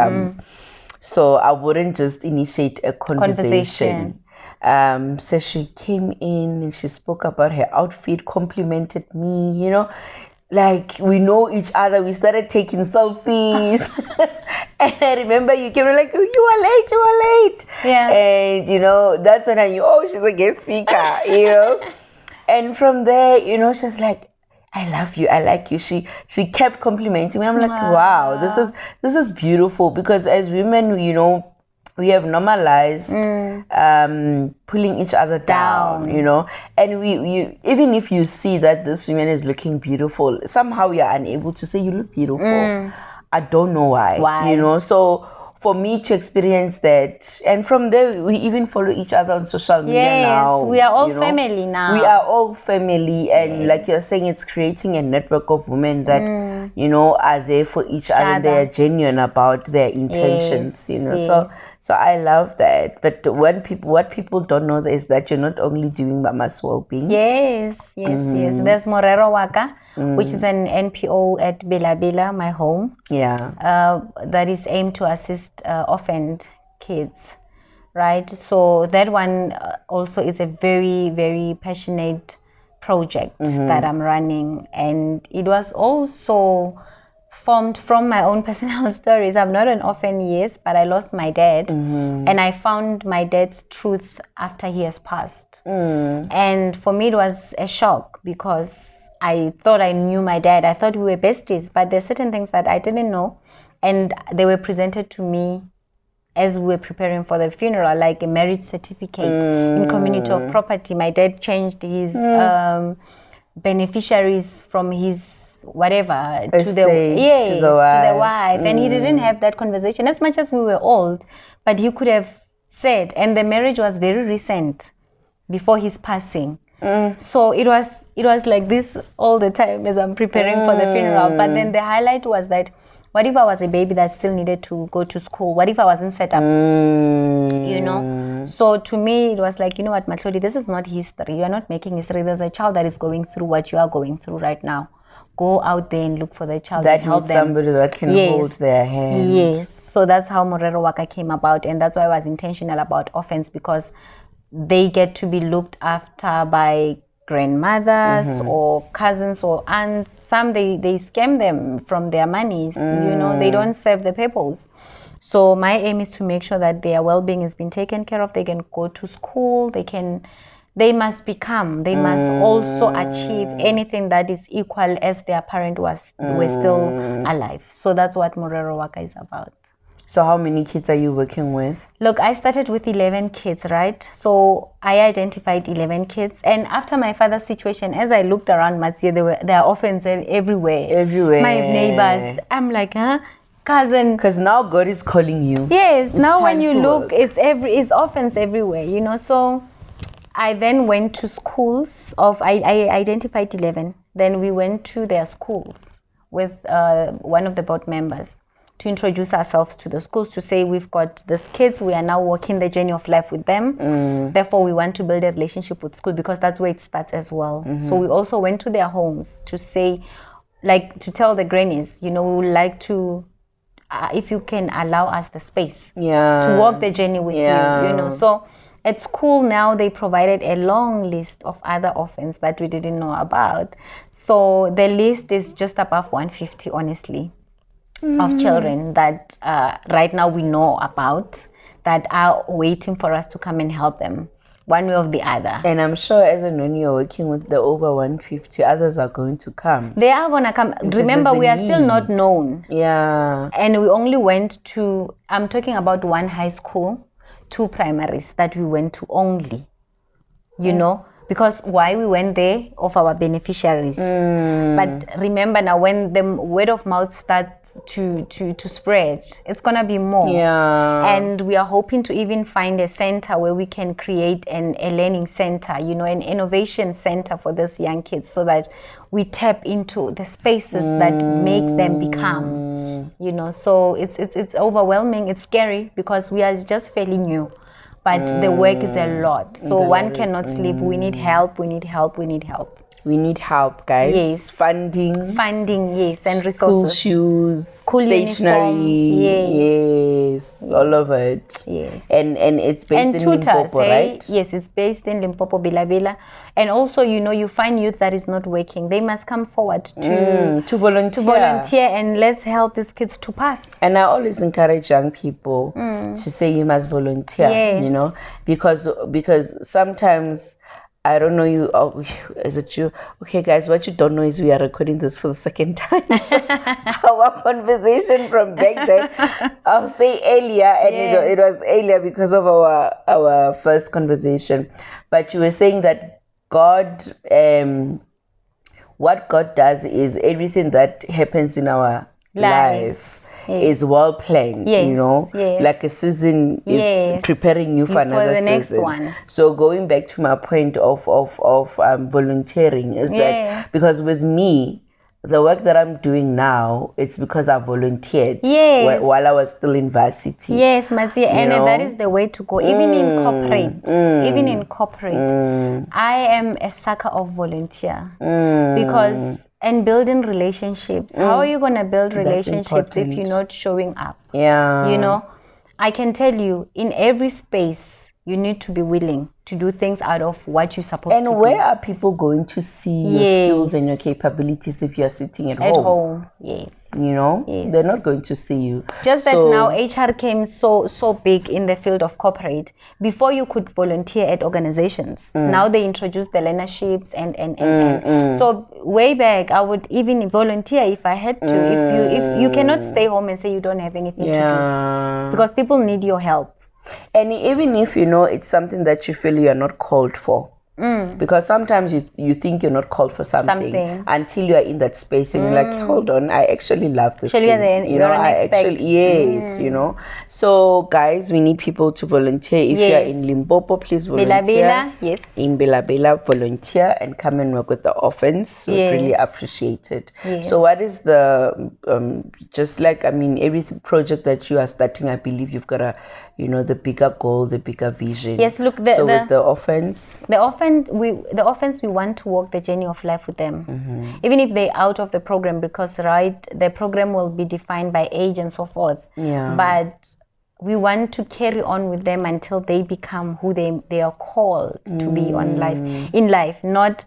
so I wouldn't just initiate a conversation. So she came in and she spoke about her outfit, complimented me, you know, like we know each other. We started taking selfies. And I remember you came like, you are late. Yeah. And, you know, that's when I knew, oh, she's a guest speaker, you know. And from there, you know, she's like, I love you, I like you. She kept complimenting me. I'm like, wow, this is beautiful, because as women, you know, we have normalized pulling each other down, you know. And we even if you see that this woman is looking beautiful, somehow you're unable to say you look beautiful. I don't know why, you know. So for me to experience that, and from there we even follow each other on social media now. we are all you know. family now. We are all family, and like you're saying, it's creating a network of women that you know are there for each other. They are genuine about their intentions, you know. So I love that. But what people don't know is that you're not only doing Mama's well-being. Yes. There's Morero Waka, which is an NPO at Bila, my home. Yeah. That is aimed to assist orphaned kids, right? So that one also is a very, very passionate project that I'm running, and it was also formed from my own personal stories. I'm not an orphan, yes, but I lost my dad, and I found my dad's truth after he has passed. And for me, it was a shock because I thought I knew my dad. I thought we were besties, but there's certain things that I didn't know, and they were presented to me as we were preparing for the funeral, like a marriage certificate in community of property. My dad changed his beneficiaries from his whatever to the wife, and he didn't have that conversation. As much as we were old, but he could have said, and the marriage was very recent before his passing. So it was like this all the time as I'm preparing for the funeral. But then the highlight was that, what if I was a baby that still needed to go to school? What if I wasn't set up? You know? So to me, it was like, you know what, Mahlodi, this is not history. You are not making history. There's a child that is going through what you are going through right now. Go out there and look for the child that and help needs them. Somebody that can hold their hand. Yes. So that's how Morero Waka came about, and that's why I was intentional about orphans, because they get to be looked after by grandmothers or cousins or aunts. Some they scam them from their monies. You know, they don't serve the purpose. So my aim is to make sure that their well-being has been taken care of. They can go to school. They must also achieve anything that is equal as their parent were still alive. So that's what Morero Waka is about. So how many kids are you working with? Look, I started with 11 kids, right? So I identified 11 kids. And after my father's situation, as I looked around Matsia, there are orphans everywhere. Everywhere. My neighbors. I'm like, cousin. Because now God is calling you. Yes. Now when you look, it's orphans everywhere, you know. So I then went to schools I identified 11. Then we went to their schools with one of the board members to introduce ourselves to the schools, to say we've got these kids, we are now walking the journey of life with them. Therefore, we want to build a relationship with school, because that's where it starts as well. So we also went to their homes to say, like, to tell the grannies, you know, we would like to, if you can allow us the space to walk the journey with you, you know. So at school now, they provided a long list of other orphans that we didn't know about. So the list is just above 150, honestly, of children that right now we know about, that are waiting for us to come and help them one way or the other. And I'm sure as and when you're working with the over 150, others are going to come. They are going to come. Because remember, we are still not known. Yeah. And we only went to, I'm talking about one high school, 2 primaries that we went to only, you know, because why we went there of our beneficiaries. But remember now, when the word of mouth starts to spread, it's gonna be more. And we are hoping to even find a center where we can create a learning center, you know, an innovation center for these young kids, so that we tap into the spaces that make them become, you know. So it's overwhelming, it's scary, because we are just fairly new, but the work is a lot. So one cannot sleep. We need help. We need help. We need help, guys. Yes. Funding, yes, and resources. School shoes, school stationery, uniform, yes, all of it. Yes. And it's based in tutors, Limpopo, right? Yes, it's based in Limpopo, Bila. And also, you know, you find youth that is not working. They must come forward to volunteer, and let's help these kids to pass. And I always encourage young people to say you must volunteer, you know, because sometimes, I don't know you. Oh, is it you? Okay, guys, what you don't know is we are recording this for the second time. So our conversation from back then, I'll say earlier, and it was earlier because of our first conversation. But you were saying that God, what God does is everything that happens in our lives is well planned, Yes, you know, yes. like a season is Yes. preparing you for another the next season. one. So going back to my point of volunteering is Yes. that because with me, the work that I'm doing now, it's because I volunteered Yes. while I was still in varsity. Yes, Matsi, and know? that is the way to go. Even in corporate, I am a sucker of volunteer because and building relationships. How are you gonna build relationships if you're not showing up? Yeah. You know, I can tell you in every space you need to be willing to do things out of what you're supposed to do. And where are people going to see your skills and your capabilities if you're sitting at home? At home, yes. You know, Yes. they're not going to see you. Just that now HR came so big in the field of corporate. Before you could volunteer at organizations. Now they introduced the learnerships and. So way back I would even volunteer if I had to. If you cannot stay home and say you don't have anything to do. Because people need your help. And even if you know it's something that you feel you are not called for, because sometimes you think you're not called for something until you are in that space and you're like, hold on, I actually love this thing. You know, I actually you know. So guys, we need people to volunteer. If you are in Limpopo, please volunteer. Bela, yes. In Bela, volunteer and come and work with the orphans. We really appreciate it. So what is the just like, I mean, every project that you are starting, I believe you've got a, you know, the bigger goal, the bigger vision. Yes, look, with the orphans, we want to walk the journey of life with them, even if they're out of the program, because the program will be defined by age and so forth. But we want to carry on with them until they become who they are called to be in life, not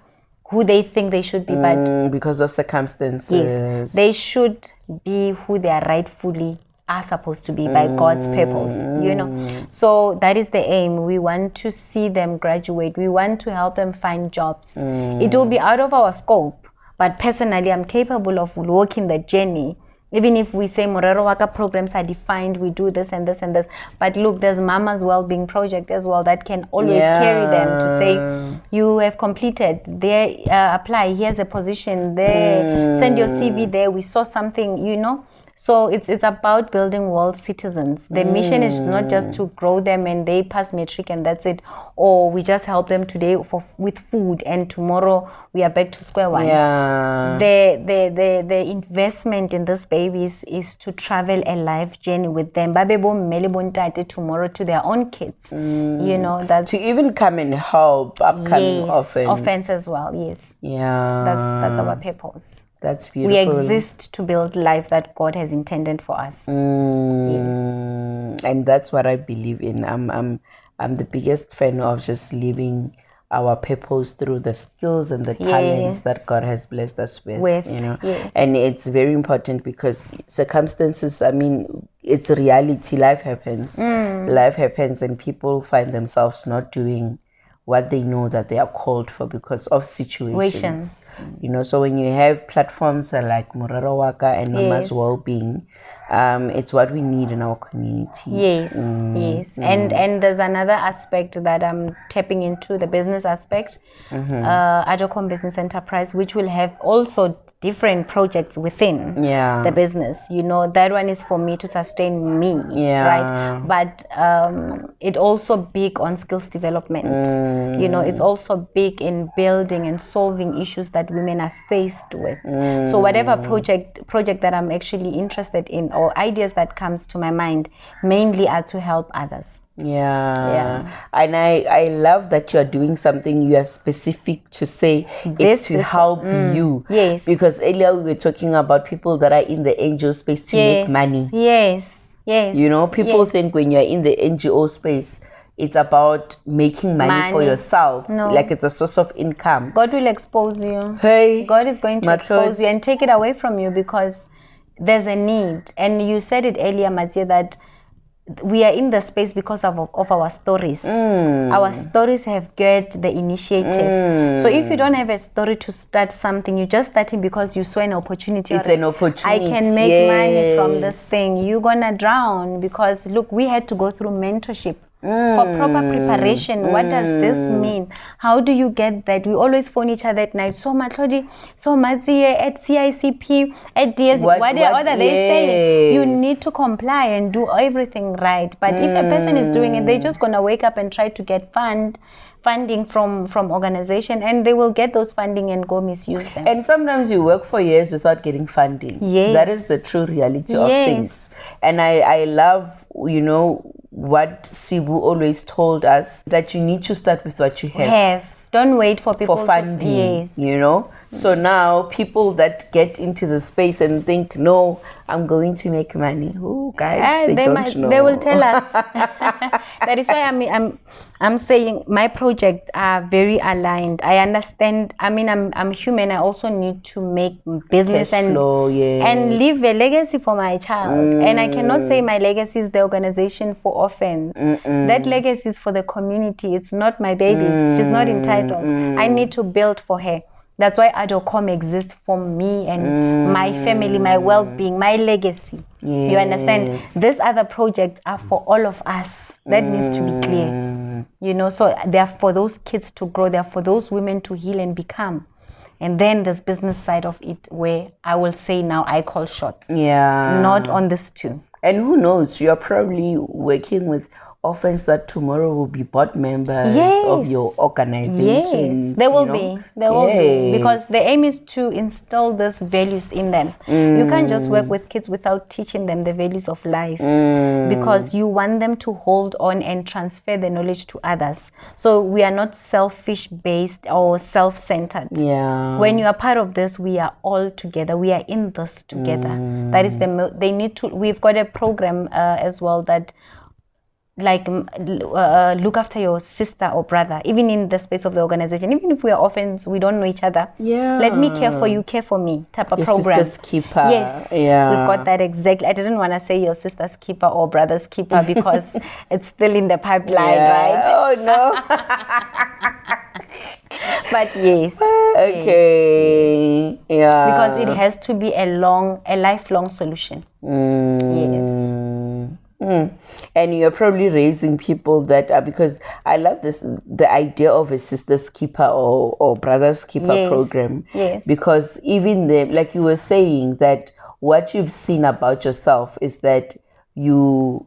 who they think they should be, but because of circumstances. Yes, they should be who they are rightfully are supposed to be by God's purpose, you know. So that is the aim. We want to see them graduate. We want to help them find jobs. It will be out of our scope, but personally I'm capable of walking the journey. Even if we say Morero Waka programs are defined, we do this and this and this. But look, there's Mama's Wellbeing Project as well that can always carry them to say, you have completed, there, apply, here's a position, there, send your CV there, we saw something, you know. So it's about building world citizens. The mission is not just to grow them and they pass matric and that's it, or we just help them today with food and tomorrow we are back to square one. The investment in these babies is to travel a life journey with them. Tomorrow to their own kids. You know, that's to even come and help upcoming orphans as well. Yes. That's our purpose. That's beautiful. We exist to build life that God has intended for us. And that's what I believe in. I'm the biggest fan of just living our purpose through the skills and the talents that God has blessed us with. You know, and it's very important because circumstances, I mean, it's reality. Life happens. Life happens, and people find themselves not doing what they know that they are called for because of situations. You know, so when you have platforms like Morero Waka and Mama's Wellbeing, it's what we need in our communities. And there's another aspect that I'm tapping into, the business aspect, Adocom Business Enterprise, which will have also different projects within the business. You know, that one is for me to sustain me, right? But it also big on skills development. You know, it's also big in building and solving issues that women are faced with. So whatever project that I'm actually interested in or ideas that comes to my mind mainly are to help others. And I love that you are doing something you are specific to say it's to help you. Because earlier we were talking about people that are in the NGO space to make money. You know, people think when you're in the NGO space it's about making money for yourself. Like it's a source of income. God will expose you. God is going to expose you and take it away from you because there's a need. And you said it earlier, Mathieu, that we are in the space because of our stories. Our stories have got the initiative. So if you don't have a story to start something, you just starting because you saw an opportunity. It's an opportunity. I can make money from this thing. You're gonna drown because look, we had to go through mentorship for proper preparation. What does this mean? How do you get that? We always phone each other at night. So Mahlodi, so Matsie at CICP, at DS, what are they saying? You need to comply and do everything right. But if a person is doing it, they're just gonna wake up and try to get funding from organization, and they will get those funding and go misuse them. And sometimes you work for years without getting funding. Yes. That is the true reality of things. And I love, what Sibu always told us, that you need to start with what you have. Don't wait for people for funding, So now people that get into the space and think, no, I'm going to make money. Oh, guys, they don't know. They will tell us. That is why I'm saying my projects are very aligned. I understand. I mean, I'm human. I also need to make business and leave a legacy for my child. And I cannot say my legacy is the organization for orphans. That legacy is for the community. It's not my baby's. She's not entitled. I need to build for her. That's why Adocom exists for me and my family, my well-being, my legacy. Yes. You understand? These other projects are for all of us. That needs to be clear. So they're for those kids to grow. They're for those women to heal and become. And then there's business side of it where I will say now I call shots. Yeah. Not on this too. And who knows? You're probably working with orphans that tomorrow will be board members of your organizations. Yes, there will be. There will be. Because the aim is to instill these values in them. You can't just work with kids without teaching them the values of life. Because you want them to hold on and transfer the knowledge to others. So we are not selfish-based or self-centered. Yeah. When you are part of this, we are all together. We are in this together. That is we've got a program as well that look after your sister or brother, even in the space of the organization. Even if we are orphans, we don't know each other. Yeah. Let me care for you, care for me type of program. Sister's keeper. Yes. Yeah. We've got that exactly. I didn't want to say your sister's keeper or brother's keeper because it's still in the pipeline, right? Oh, no. But yes. Okay. Yes. Yeah. Because it has to be a lifelong solution. Yes. And you're probably raising people that are, because I love the idea of a sister's keeper or brother's keeper program. Yes. Because even like you were saying, that what you've seen about yourself is that you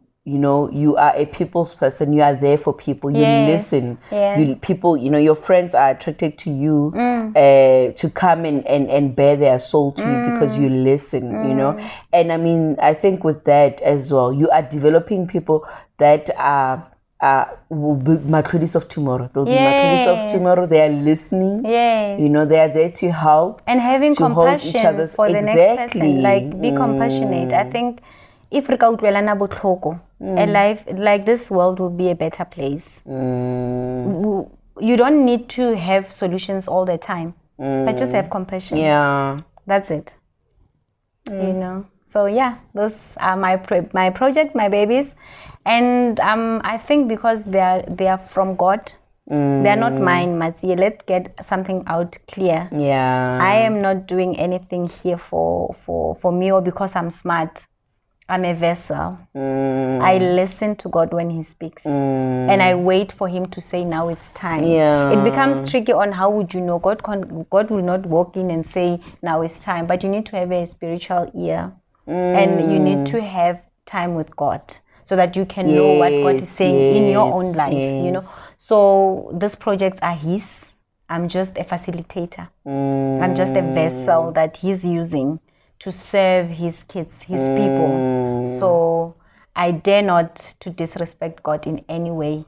are a people's person. You are there for people. You listen. Yeah. Your friends are attracted to you to come and bear their soul to you because you listen, And I mean, I think with that as well, you are developing people that will be Mahlodis of tomorrow. They'll be Mahlodis of tomorrow. They are listening. Yes. They are there to help. And having compassion for the next person. Like, be compassionate. I think if we a life like this world will be a better place. You don't need to have solutions all the time, but just have compassion. Yeah, that's it. So yeah, those are my projects, my babies, and I think because they are from God. They are not mine, Matsi. Let's get something out clear. Yeah, I am not doing anything here for me or because I'm smart. I'm a vessel. I listen to God when He speaks. And I wait for Him to say, now it's time. Yeah. It becomes tricky on how would you know. God will not walk in and say, now it's time. But you need to have a spiritual ear. And you need to have time with God so that you can know what God is saying in your own life. So these projects are His. I'm just a facilitator. I'm just a vessel that He's using to serve His kids, His people. So I dare not to disrespect God in any way,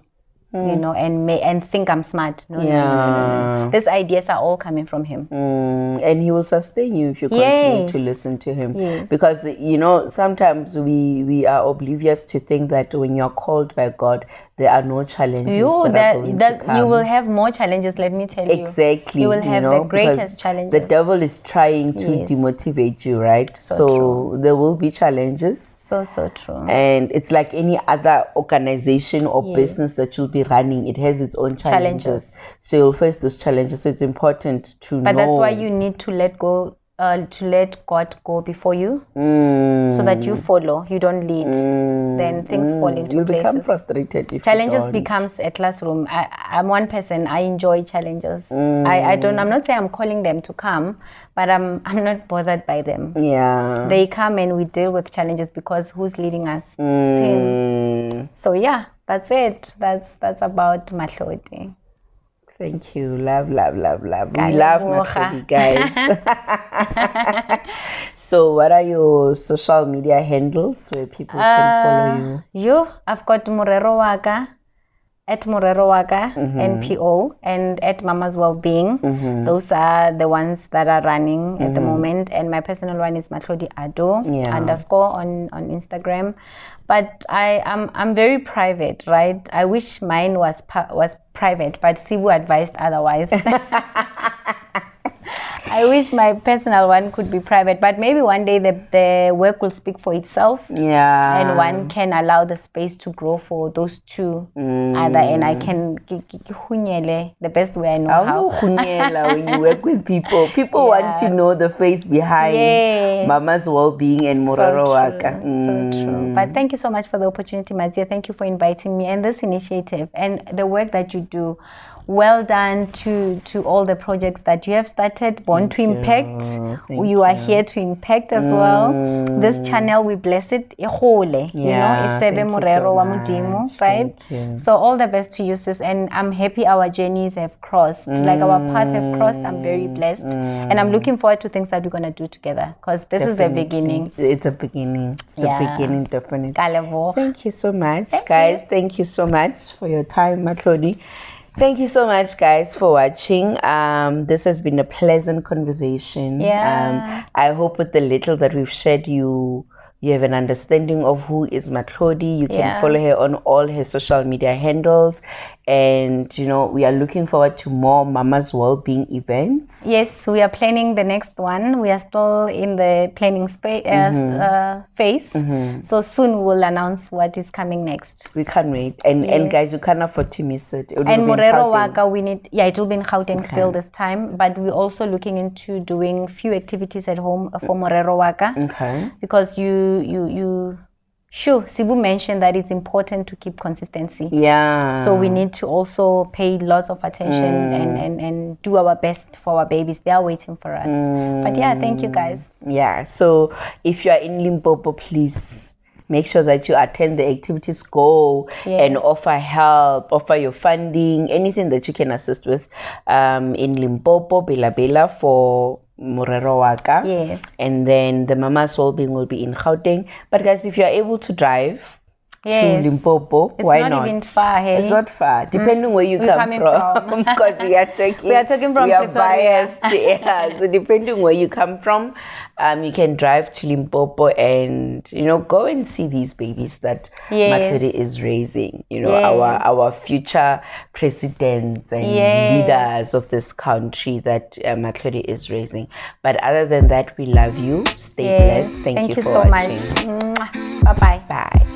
and think I'm smart. No. These ideas are all coming from Him. And He will sustain you if you continue to listen to Him. Yes. Because, sometimes we are oblivious to think that when you're called by God, there are no challenges that are going to come. You will have more challenges, let me tell you. Exactly. You will have the greatest challenges. The devil is trying to demotivate you, right? So there will be challenges. So true. And it's like any other organization or business that you'll be running. It has its own challenges. So you'll face those challenges. So it's important to know. But that's why you need to let go to let God go before you, so that you follow, you don't lead. Then things fall into You'll places. become frustrated if Challenges you don't. becomes a classroom. I'm one person. I enjoy challenges. I'm not saying I'm calling them to come, but I'm not bothered by them. Yeah. They come and we deal with challenges because who's leading us? It's him. So yeah, that's it. That's about Mahlodi. Thank you. Love. We love Kaleboga. Mahlodi, guys. So what are your social media handles where people can follow you? I've got Morero Waka, at Morero Waka, NPO, and at Mama's Wellbeing. Those are the ones that are running at the moment. And my personal one is Mahlodi Ado _ on Instagram. But I'm very private, right? I wish mine was private, but Sibu advised otherwise. I wish my personal one could be private, but maybe one day the work will speak for itself. Yeah. And one can allow the space to grow for those two. And I can the best way I know how. When you work with people, want to know the face behind Mama's Wellbeing and Morero Waka. So true. But thank you so much for the opportunity, Mazia. Thank you for inviting me and this initiative and the work that you do. Well done to all the projects that you have started. Born to Impact. You are here to impact as well. This channel, we bless it. Right? So all the best to you, sis. And I'm happy our journeys have crossed. Like our paths have crossed. I'm very blessed. And I'm looking forward to things that we're going to do together. Because this is the beginning. It's a beginning. It's the beginning, definitely. Kalebo. Thank you so much, guys. Thank you so much for your time, Mahlodi. Thank you so much, guys, for watching. This has been a pleasant conversation. I hope with the little that we've shared, you have an understanding of who is Mahlodi. You can follow her on all her social media handles. And, we are looking forward to more Mama's Wellbeing events. Yes, we are planning the next one. We are still in the planning phase. So soon we'll announce what is coming next. We can't wait. And guys, you can't afford to miss it. And Morero Waka, it will be in Gauteng still this time. But we're also looking into doing few activities at home for Morero Waka. Okay. Because Sibu mentioned that it's important to keep consistency. Yeah. So we need to also pay lots of attention and do our best for our babies. They are waiting for us. But thank you guys. Yeah. So if you are in Limpopo, please make sure that you attend the activities, go and offer help, offer your funding, anything that you can assist with in Limpopo, Bela for Morero Waka. Yes. And then the Mama's Wellbeing will be in Gauteng. But guys, if you are able to drive to Limpopo, why not? It's not even far, hey? It's not far, depending where you come from. Because we are talking from Pretoria. Biased. So depending where you come from, you can drive to Limpopo and, go and see these babies that Mahlodi is raising. Our future presidents and leaders of this country that Mahlodi is raising. But other than that, we love you. Stay blessed. Thank you for so watching. Much. Bye-bye. Bye.